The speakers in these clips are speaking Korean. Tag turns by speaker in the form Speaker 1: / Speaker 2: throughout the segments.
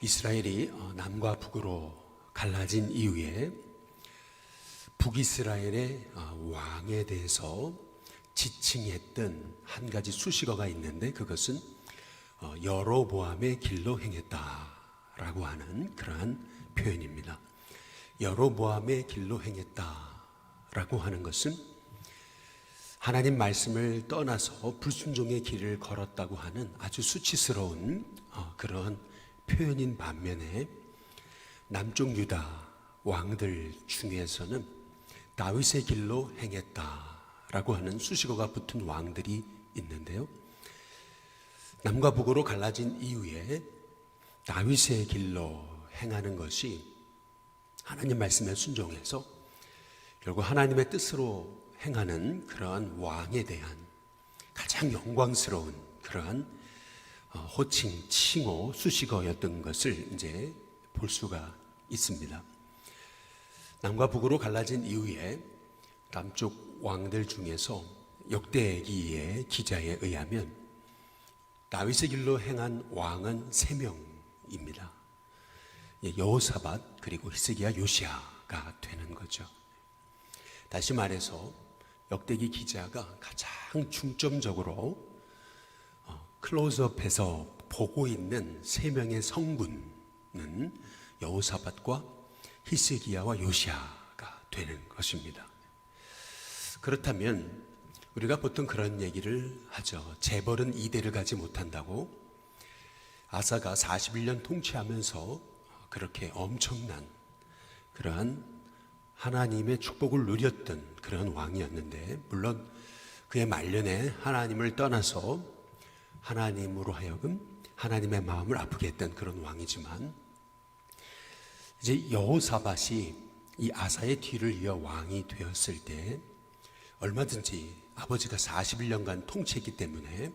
Speaker 1: 이스라엘이 남과 북으로 갈라진 이후에 북이스라엘의 왕에 대해서 지칭했던 한 가지 수식어가 있는데, 그것은 여로보암의 길로 행했다라고 하는 그러한 표현입니다. 여로보암의 길로 행했다라고 하는 것은 하나님 말씀을 떠나서 불순종의 길을 걸었다고 하는 아주 수치스러운 그런 표현인 반면에, 남쪽 유다 왕들 중에서는 다윗의 길로 행했다라고 하는 수식어가 붙은 왕들이 있는데요, 남과 북으로 갈라진 이후에 다윗의 길로 행하는 것이 하나님 말씀에 순종해서 결국 하나님의 뜻으로 행하는 그러한 왕에 대한 가장 영광스러운 그러한 호칭, 칭호, 수식어였던 것을 이제 볼 수가 있습니다. 남과 북으로 갈라진 이후에 남쪽 왕들 중에서 역대기의 기자에 의하면 다윗의 길로 행한 왕은 3명입니다. 여호사밧, 그리고 히스기야, 요시야가 되는 거죠. 다시 말해서 역대기 기자가 가장 중점적으로 클로즈업해서 보고 있는 3명의 성군은 여호사밧과 히스기야와 요시야가 되는 것입니다. 그렇다면 우리가 보통 그런 얘기를 하죠. 재벌은 이대를 가지 못한다고. 아사가 41년 통치하면서 그렇게 엄청난 그러한 하나님의 축복을 누렸던 그런 왕이었는데, 물론 그의 말년에 하나님을 떠나서 하나님으로 하여금 하나님의 마음을 아프게 했던 그런 왕이지만, 이제 여호사밧이 이 아사의 뒤를 이어 왕이 되었을 때 얼마든지 아버지가 41년간 통치했기 때문에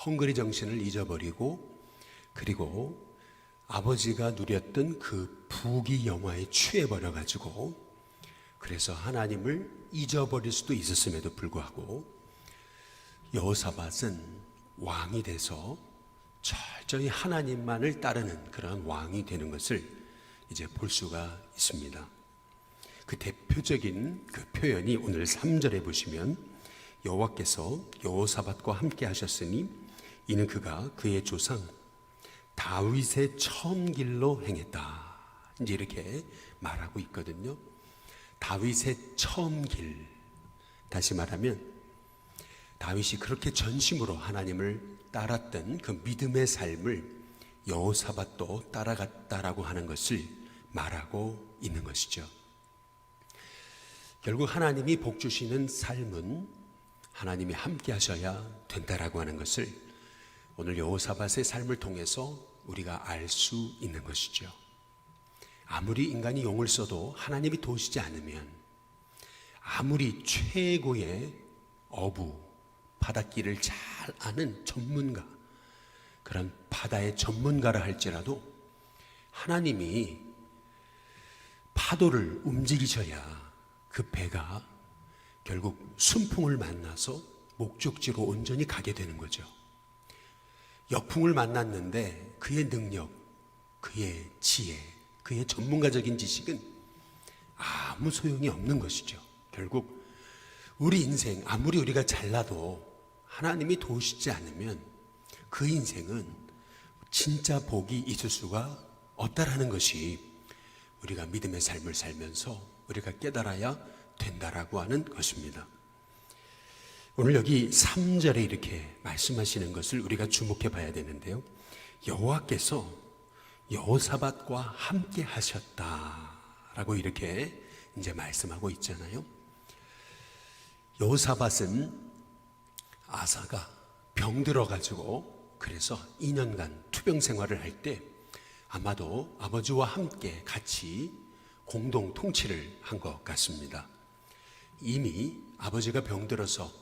Speaker 1: 헝그리 정신을 잊어버리고, 그리고 아버지가 누렸던 그 부귀 영화에 취해버려가지고, 그래서 하나님을 잊어버릴 수도 있었음에도 불구하고 여호사밧은 왕이 돼서 철저히 하나님만을 따르는 그런 왕이 되는 것을 이제 볼 수가 있습니다. 그 대표적인 그 표현이 오늘 3절에 보시면, 여호와께서 여호사밧과 함께 하셨으니 이는 그가 그의 조상 다윗의 처음 길로 행했다, 이제 이렇게 말하고 있거든요. 다윗의 처음 길, 다시 말하면 다윗이 그렇게 전심으로 하나님을 따랐던 그 믿음의 삶을 여호사밧도 따라갔다라고 하는 것을 말하고 있는 것이죠. 결국 하나님이 복 주시는 삶은 하나님이 함께 하셔야 된다라고 하는 것을 오늘 여호사밧의 삶을 통해서 우리가 알 수 있는 것이죠. 아무리 인간이 용을 써도 하나님이 도우시지 않으면, 아무리 최고의 어부, 바닷길을 잘 아는 전문가, 그런 바다의 전문가라 할지라도 하나님이 파도를 움직이셔야 그 배가 결국 순풍을 만나서 목적지로 온전히 가게 되는 거죠. 역풍을 만났는데 그의 능력, 그의 지혜, 그의 전문가적인 지식은 아무 소용이 없는 것이죠. 결국 우리 인생 아무리 우리가 잘나도 하나님이 도우시지 않으면 그 인생은 진짜 복이 있을 수가 없다라는 것이 우리가 믿음의 삶을 살면서 우리가 깨달아야 된다라고 하는 것입니다. 오늘 여기 3절에 이렇게 말씀하시는 것을 우리가 주목해 봐야 되는데요, 여호와께서 여호사밧과 함께 하셨다라고 이렇게 이제 말씀하고 있잖아요. 여호사밧은 아사가 병들어가지고 그래서 2년간 투병 생활을 할 때 아마도 아버지와 함께 같이 공동 통치를 한 것 같습니다. 이미 아버지가 병들어서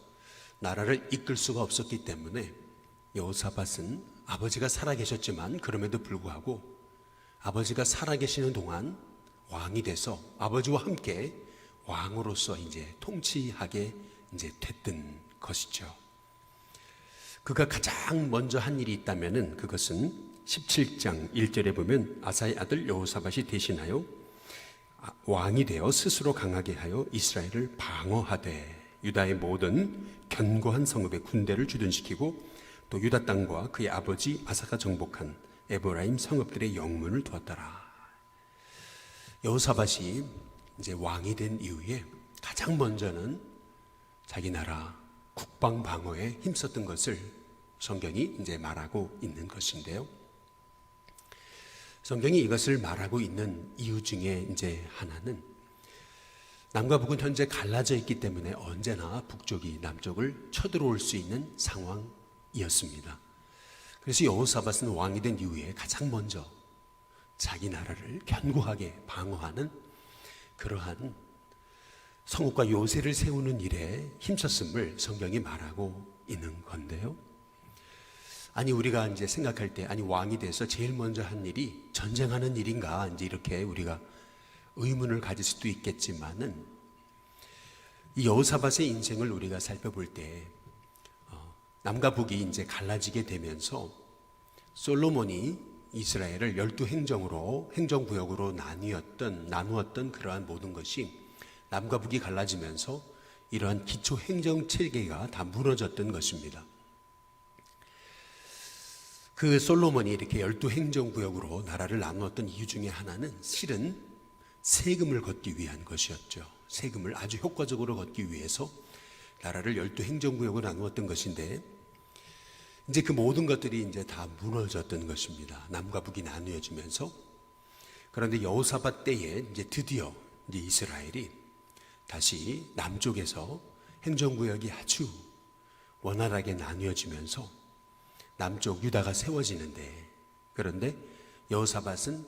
Speaker 1: 나라를 이끌 수가 없었기 때문에 여호사밧은 아버지가 살아계셨지만 그럼에도 불구하고 아버지가 살아계시는 동안 왕이 돼서 아버지와 함께 왕으로서 이제 통치하게 이제 됐던 것이죠. 그가 가장 먼저 한 일이 있다면은 그것은 17장 1절에 보면 아사의 아들 여호사밧이 대신하여 왕이 되어 스스로 강하게 하여 이스라엘을 방어하되 유다의 모든 견고한 성읍에 군대를 주둔시키고 또 유다 땅과 그의 아버지 아사가 정복한 에브라임 성읍들의 영문을 두었더라. 여호사밧이 이제 왕이 된 이후에 가장 먼저는 자기 나라 국방 방어에 힘썼던 것을 성경이 이제 말하고 있는 것인데요. 성경이 이것을 말하고 있는 이유 중에 이제 하나는 남과 북은 현재 갈라져 있기 때문에 언제나 북쪽이 남쪽을 쳐들어올 수 있는 상황이었습니다. 그래서 여호사밧은 왕이 된 이후에 가장 먼저 자기 나라를 견고하게 방어하는 그러한 성읍과 요새를 세우는 일에 힘썼음을 성경이 말하고 있는 건데요. 아니 우리가 이제 생각할 때 아니 왕이 돼서 제일 먼저 한 일이 전쟁하는 일인가 이제 이렇게 우리가 의문을 가질 수도 있겠지만은 이 여호사밧의 인생을 우리가 살펴볼 때 남과 북이 이제 갈라지게 되면서 솔로몬이 이스라엘을 12행정으로 행정구역으로 나누었던 그러한 모든 것이 남과 북이 갈라지면서 이러한 기초 행정 체계가 다 무너졌던 것입니다. 그 솔로몬이 이렇게 12행정구역으로 나라를 나누었던 이유 중에 하나는 실은 세금을 걷기 위한 것이었죠. 세금을 아주 효과적으로 걷기 위해서 나라를 12행정구역으로 나누었던 것인데 이제 그 모든 것들이 이제 다 무너졌던 것입니다. 남과 북이 나누어지면서. 그런데 여호사밧 때에 이제 드디어 이제 이스라엘이 다시 남쪽에서 행정구역이 아주 원활하게 나누어지면서 남쪽 유다가 세워지는데, 그런데 여호사밧은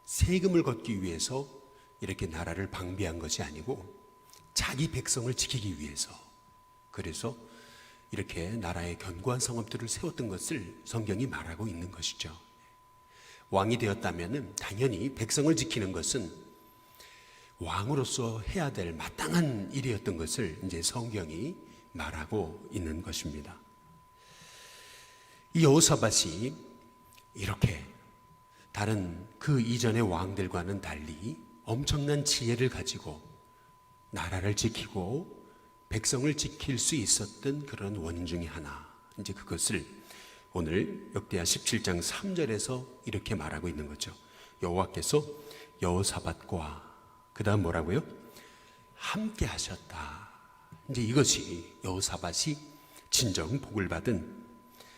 Speaker 1: 세금을 걷기 위해서 이렇게 나라를 방비한 것이 아니고 자기 백성을 지키기 위해서, 그래서 이렇게 나라의 견고한 성읍들을 세웠던 것을 성경이 말하고 있는 것이죠. 왕이 되었다면 당연히 백성을 지키는 것은 왕으로서 해야 될 마땅한 일이었던 것을 이제 성경이 말하고 있는 것입니다. 이 여호사밧이 이렇게 다른 그 이전의 왕들과는 달리 엄청난 지혜를 가지고 나라를 지키고 백성을 지킬 수 있었던 그런 원인 중에 하나, 이제 그것을 오늘 역대하 17장 3절에서 이렇게 말하고 있는 거죠. 여호와께서 여호사밧과 그 다음 뭐라고요? 함께 하셨다. 이제 이것이 여호사밧이 진정 복을 받은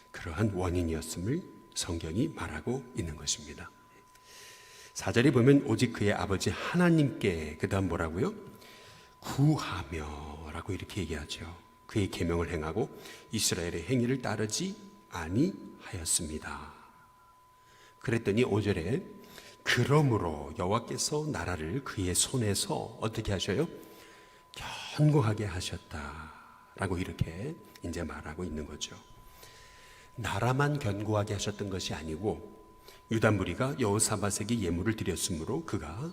Speaker 1: 그러한 원인이었음을 성경이 말하고 있는 것입니다. 4절에 보면 오직 그의 아버지 하나님께 그 다음 뭐라고요? 구하며 라고 이렇게 얘기하죠. 그의 계명을 행하고 이스라엘의 행위를 따르지 아니하였습니다. 그랬더니 5절에 그러므로 여호와께서 나라를 그의 손에서 어떻게 하셔요? 견고하게 하셨다라고 이렇게 이제 말하고 있는 거죠. 나라만 견고하게 하셨던 것이 아니고 유다 무리가 여호사밧에게 예물을 드렸으므로 그가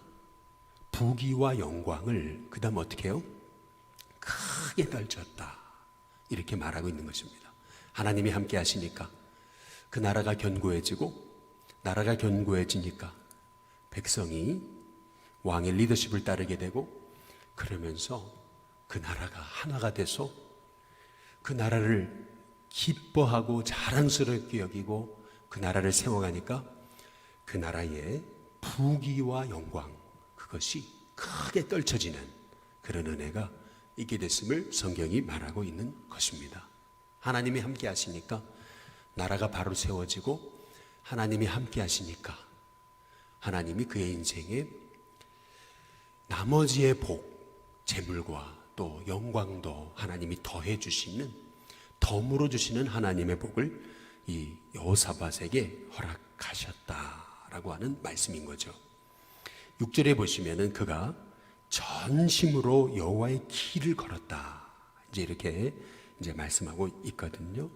Speaker 1: 부귀와 영광을 그 다음 어떻게 해요? 크게 떨쳤다, 이렇게 말하고 있는 것입니다. 하나님이 함께 하시니까 그 나라가 견고해지고, 나라가 견고해지니까 백성이 왕의 리더십을 따르게 되고, 그러면서 그 나라가 하나가 돼서 그 나라를 기뻐하고 자랑스럽게 여기고 그 나라를 세워가니까 그 나라의 부귀와 영광, 그것이 크게 떨쳐지는 그런 은혜가 있게 됐음을 성경이 말하고 있는 것입니다. 하나님이 함께 하시니까 나라가 바로 세워지고, 하나님이 함께 하시니까 하나님이 그의 인생에 나머지의 복, 재물과 또 영광도 하나님이 더해 주시는, 덤으로 주시는 하나님의 복을 이 여호사밧에게 허락하셨다라고 하는 말씀인 거죠. 6절에 보시면은 그가 전심으로 여호와의 길을 걸었다, 이제 이렇게 이제 말씀하고 있거든요.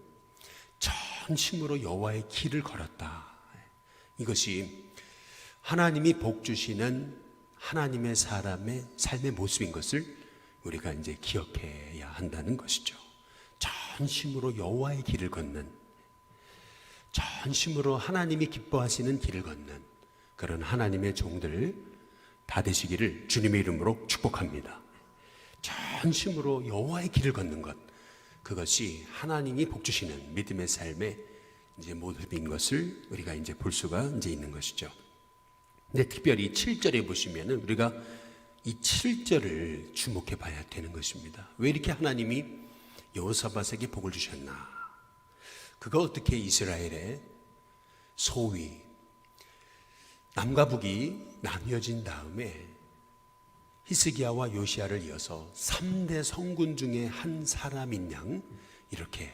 Speaker 1: 전심으로 여호와의 길을 걸었다. 이것이 하나님이 복 주시는 하나님의 사람의 삶의 모습인 것을 우리가 이제 기억해야 한다는 것이죠. 전심으로 여호와의 길을 걷는, 전심으로 하나님이 기뻐하시는 길을 걷는 그런 하나님의 종들 다 되시기를 주님의 이름으로 축복합니다. 전심으로 여호와의 길을 걷는 것, 그것이 하나님이 복 주시는 믿음의 삶의 이제 모습인 것을 우리가 이제 볼 수가 이제 있는 것이죠. 근데 특별히 7절에 보시면은 우리가 이 7절을 주목해 봐야 되는 것입니다. 왜 이렇게 하나님이 여호사밧에게 복을 주셨나? 그가 어떻게 이스라엘의 소위 남과 북이 나뉘어진 다음에 히스기야와 요시야를 이어서 3대 성군 중에 한 사람인 양 이렇게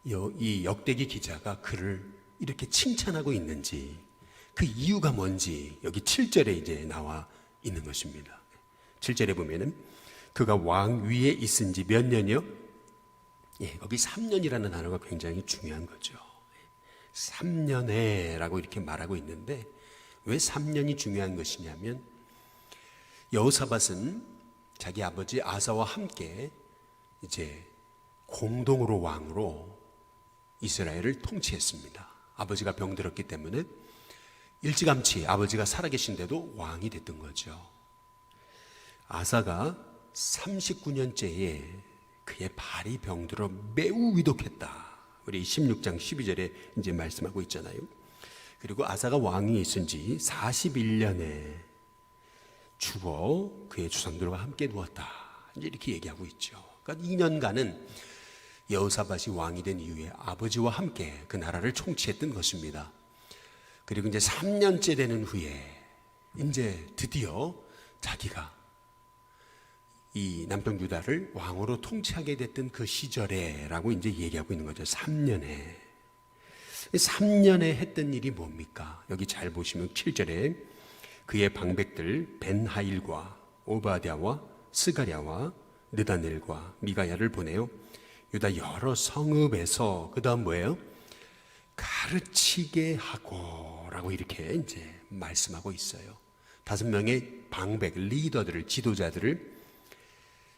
Speaker 1: 이 역대기 기자가 그를 이렇게 칭찬하고 있는지, 그 이유가 뭔지 여기 7절에 이제 나와 있는 것입니다. 7절에 보면은 그가 왕 위에 있은 지 몇 년이요? 여기 3년이라는 단어가 굉장히 중요한 거죠. 3년에 라고 이렇게 말하고 있는데 왜 3년이 중요한 것이냐면, 여호사밧은 자기 아버지 아사와 함께 이제 공동으로 왕으로 이스라엘을 통치했습니다. 아버지가 병들었기 때문에 일찌감치 아버지가 살아계신데도 왕이 됐던 거죠. 아사가 39년째에 그의 발이 병들어 매우 위독했다. 우리 16장 12절에 이제 말씀하고 있잖아요. 그리고 아사가 왕이 있은 지 41년에 죽어 그의 조상들과 함께 누웠다. 이제 이렇게 얘기하고 있죠. 그러니까 2년간은 여호사밧이 왕이 된 이후에 아버지와 함께 그 나라를 통치했던 것입니다. 그리고 이제 3년째 되는 후에 이제 드디어 자기가 이 남쪽 유다를 왕으로 통치하게 됐던 그 시절에라고 이제 얘기하고 있는 거죠. 3년에. 3년에 했던 일이 뭡니까? 여기 잘 보시면 7절에 그의 방백들 벤하일과 오바댜와 스가랴와 느다넬과 미가야를 보내요. 유다 여러 성읍에서 그 다음 뭐예요? 가르치게 하고 라고 이렇게 이제 말씀하고 있어요. 5명의 방백 리더들을, 지도자들을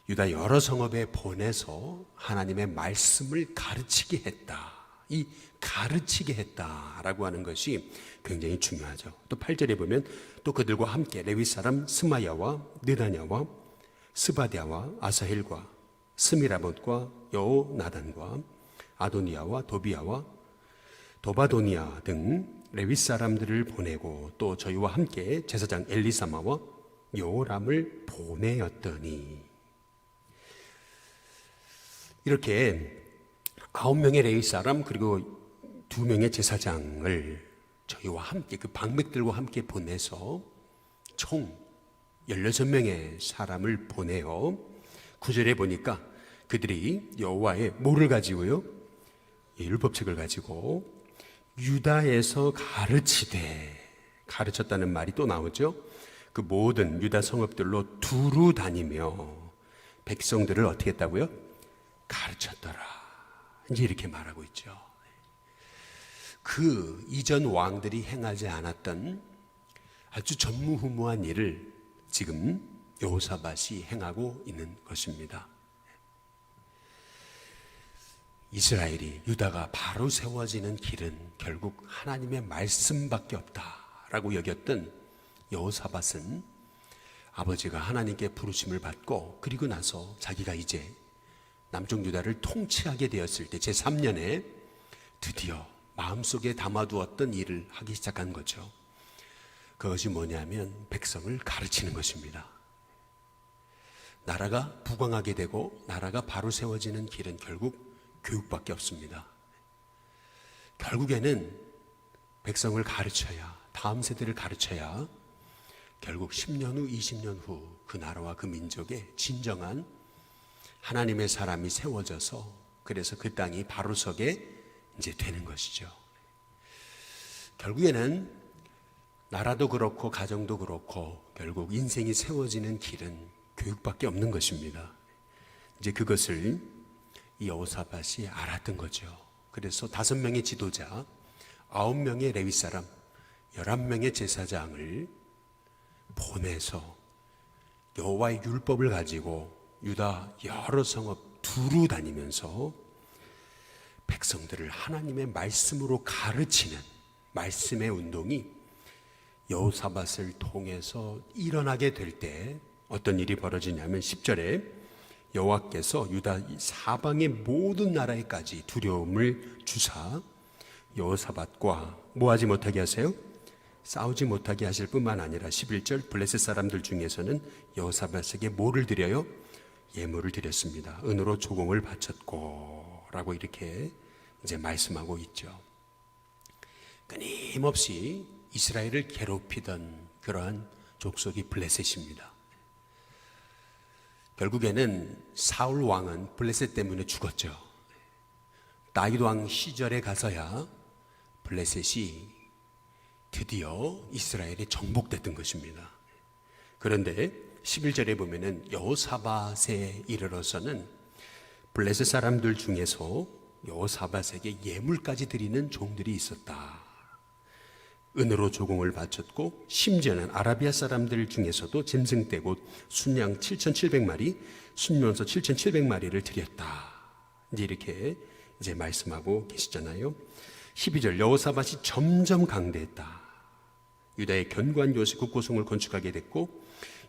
Speaker 1: 유다 여러 성읍에 보내서 하나님의 말씀을 가르치게 했다. 이 가르치게 했다라고 하는 것이 굉장히 중요하죠. 또 8절에 보면 또 그들과 함께 레위 사람 스마야와 느다냐와 스바랴와 아사헬과 스미라봇과 여호나단과 아도니아와 도비야와 도바도니아 등 레위 사람들을 보내고 또 저희와 함께 제사장 엘리사마와 요람을 보내었더니, 이렇게 9명의 레위 사람 그리고 2명의 제사장을 저희와 함께 그 방백들과 함께 보내서 총 16명의 사람을 보내어 9절에 보니까 그들이 여호와의 뭐를 가지고요? 율법책을 가지고 유다에서 가르쳤다는 말이 또 나오죠. 그 모든 유다 성읍들로 두루 다니며 백성들을 어떻게 했다고요? 가르쳤더라. 이제 이렇게 말하고 있죠. 그 이전 왕들이 행하지 않았던 아주 전무후무한 일을 지금 여호사밧이 행하고 있는 것입니다. 이스라엘이, 유다가 바로 세워지는 길은 결국 하나님의 말씀밖에 없다라고 여겼던 여호사밧은 아버지가 하나님께 부르심을 받고 그리고 나서 자기가 이제 남쪽 유다를 통치하게 되었을 때 제3년에 드디어 마음속에 담아두었던 일을 하기 시작한 거죠. 그것이 뭐냐면 백성을 가르치는 것입니다. 나라가 부강하게 되고 나라가 바로 세워지는 길은 결국 교육밖에 없습니다. 결국에는 백성을 가르쳐야, 다음 세대를 가르쳐야 결국 10년 후, 20년 후 그 나라와 그 민족의 진정한 하나님의 사람이 세워져서 그래서 그 땅이 바로 서게 이제 되는 것이죠. 결국에는 나라도 그렇고 가정도 그렇고 결국 인생이 세워지는 길은 교육밖에 없는 것입니다. 이제 그것을 이 여호사밧이 알았던 거죠. 그래서 5명의 지도자, 9명의 레위 사람, 11명의 제사장을 보내서 여호와의 율법을 가지고 유다 여러 성읍 두루 다니면서 백성들을 하나님의 말씀으로 가르치는 말씀의 운동이 여호사밧을 통해서 일어나게 될 때 어떤 일이 벌어지냐면 10절에 여호와께서 유다 사방의 모든 나라에까지 두려움을 주사 여호사밧과 뭐하지 못하게 하세요? 싸우지 못하게 하실 뿐만 아니라 11절 블레셋 사람들 중에서는 여호사밧에게 뭐를 드려요? 예물을 드렸습니다. 은으로 조공을 바쳤고 라고 이렇게 이제 말씀하고 있죠. 끊임없이 이스라엘을 괴롭히던 그러한 족속이 블레셋입니다. 결국에는 사울 왕은 블레셋 때문에 죽었죠. 다윗 왕 시절에 가서야 블레셋이 드디어 이스라엘에 정복됐던 것입니다. 그런데 11절에 보면은 여호사밧에 이르러서는 블레셋 사람들 중에서 여호사밧에게 예물까지 드리는 종들이 있었다. 은으로 조공을 바쳤고 심지어는 아라비아 사람들 중에서도 짐승 떼 곧 순양 7,700마리, 순면서 7,700마리를 드렸다. 이렇게 이제 말씀하고 계시잖아요. 12절 여호사밧이 점점 강대했다. 유다의 견고한 요새 국고성을 건축하게 됐고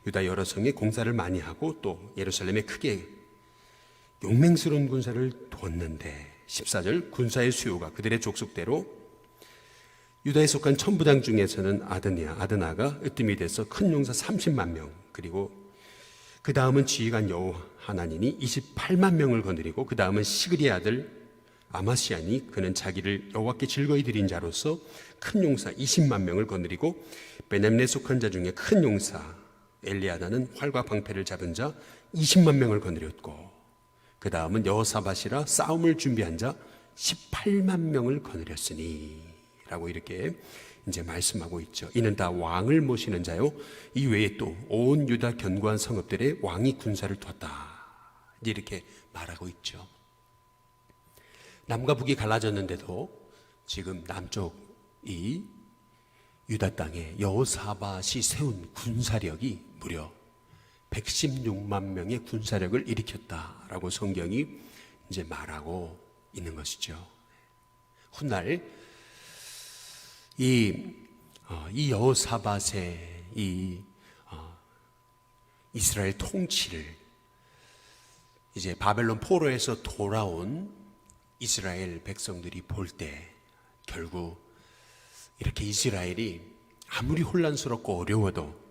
Speaker 1: 유다 여러 성에 공사를 많이 하고 또 예루살렘에 크게 용맹스러운 군사를 뒀는데 14절 군사의 수요가 그들의 족속대로 유다에 속한 천부장 중에서는 아드나가 으뜸이 돼서 큰 용사 30만 명 그리고 그 다음은 지휘관 여호하나닌이 28만 명을 거느리고 그 다음은 시그리의 아들 아마시아니 그는 자기를 여호와께 즐거이 드린 자로서 큰 용사 20만 명을 거느리고 베냐민에 속한 자 중에 큰 용사 엘리아다는 활과 방패를 잡은 자 20만 명을 거느렸고 그 다음은 여호사밧이라 싸움을 준비한 자 18만 명을 거느렸으니 라고 이렇게 이제 말씀하고 있죠. 이는 다 왕을 모시는 자요 이 외에 또 온 유다 견고한 성읍들의 왕이 군사를 뒀다 이렇게 말하고 있죠. 남과 북이 갈라졌는데도 지금 남쪽이 유다 땅에 여호사밧이 세운 군사력이 무려 116만 명의 군사력을 일으켰다라고 성경이 이제 말하고 있는 것이죠. 훗날 이 여호사밧의 이스라엘 통치를 이제 바벨론 포로에서 돌아온 이스라엘 백성들이 볼 때 결국 이렇게 이스라엘이 아무리 혼란스럽고 어려워도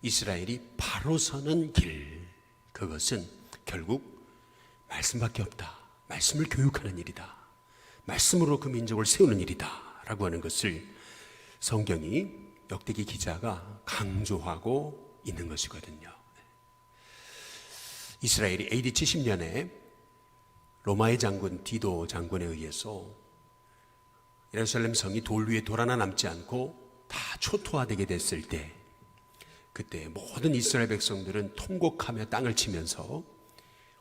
Speaker 1: 이스라엘이 바로 서는 길 그것은 결국 말씀밖에 없다. 말씀을 교육하는 일이다. 말씀으로 그 민족을 세우는 일이다 라고 하는 것을 성경이 역대기 기자가 강조하고 있는 것이거든요. 이스라엘이 AD 70년에 로마의 장군 디도 장군에 의해서 예루살렘 성이 돌 위에 돌 하나 남지 않고 다 초토화되게 됐을 때 그때 모든 이스라엘 백성들은 통곡하며 땅을 치면서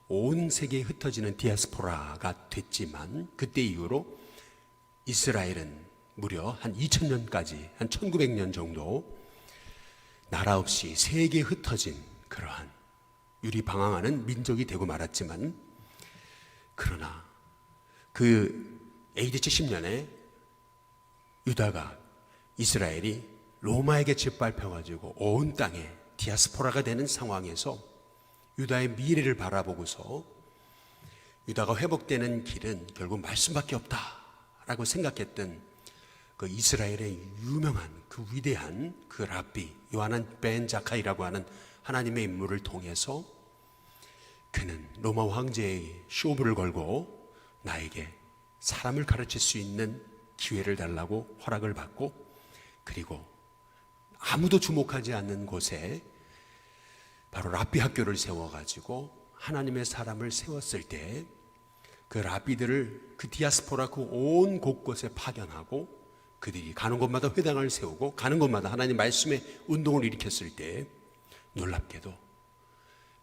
Speaker 1: 온 세계에 흩어지는 디아스포라가 됐지만 그때 이후로 이스라엘은 무려 한 2000년까지 한 1900년 정도 나라 없이 세계에 흩어진 그러한 유리방황하는 민족이 되고 말았지만 그러나 그 AD 70년에 유다가 이스라엘이 로마에게 짓밟혀가지고 온 땅에 디아스포라가 되는 상황에서 유다의 미래를 바라보고서 유다가 회복되는 길은 결국 말씀밖에 없다라고 생각했던 그 이스라엘의 유명한 그 위대한 그 랍비 요하난 벤 자카이라고 하는 하나님의 인물을 통해서 그는 로마 황제의 쇼부를 걸고 나에게 사람을 가르칠 수 있는 기회를 달라고 허락을 받고 그리고 아무도 주목하지 않는 곳에 바로 랍비 학교를 세워가지고 하나님의 사람을 세웠을 때 그 랍비들을 그 디아스포라 그 온 곳곳에 파견하고 그들이 가는 곳마다 회당을 세우고 가는 곳마다 하나님 말씀의 운동을 일으켰을 때 놀랍게도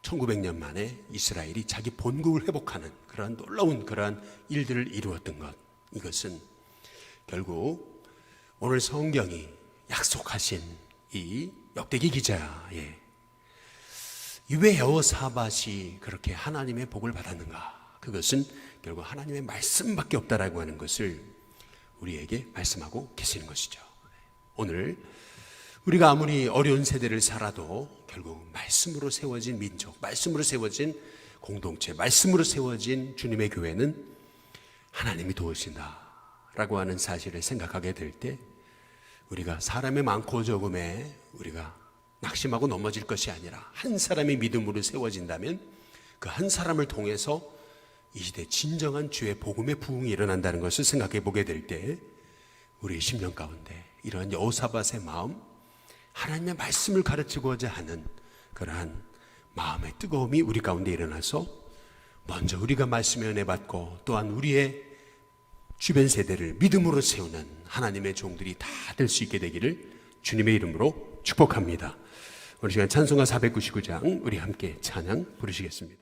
Speaker 1: 1900년 만에 이스라엘이 자기 본국을 회복하는 그러한 놀라운 그러한 일들을 이루었던 것 이것은 결국 오늘 성경이 약속하신 이 역대기 기자의 왜 여호사밧이 그렇게 하나님의 복을 받았는가? 그것은 결국 하나님의 말씀밖에 없다라고 하는 것을 우리에게 말씀하고 계시는 것이죠. 오늘 우리가 아무리 어려운 세대를 살아도 결국 말씀으로 세워진 민족, 말씀으로 세워진 공동체, 말씀으로 세워진 주님의 교회는 하나님이 도우신다라고 하는 사실을 생각하게 될 때 우리가 사람의 많고 적음에 우리가 낙심하고 넘어질 것이 아니라 한 사람이 믿음으로 세워진다면 그 한 사람을 통해서 이 시대 진정한 주의 복음의 부흥이 일어난다는 것을 생각해 보게 될 때 우리의 심령 가운데 이러한 여호사밧의 마음, 하나님의 말씀을 가르치고자 하는 그러한 마음의 뜨거움이 우리 가운데 일어나서 먼저 우리가 말씀의 은혜 받고 또한 우리의 주변 세대를 믿음으로 세우는 하나님의 종들이 다 될 수 있게 되기를 주님의 이름으로 축복합니다. 오늘 시간 찬송가 499장 우리 함께 찬양 부르시겠습니다.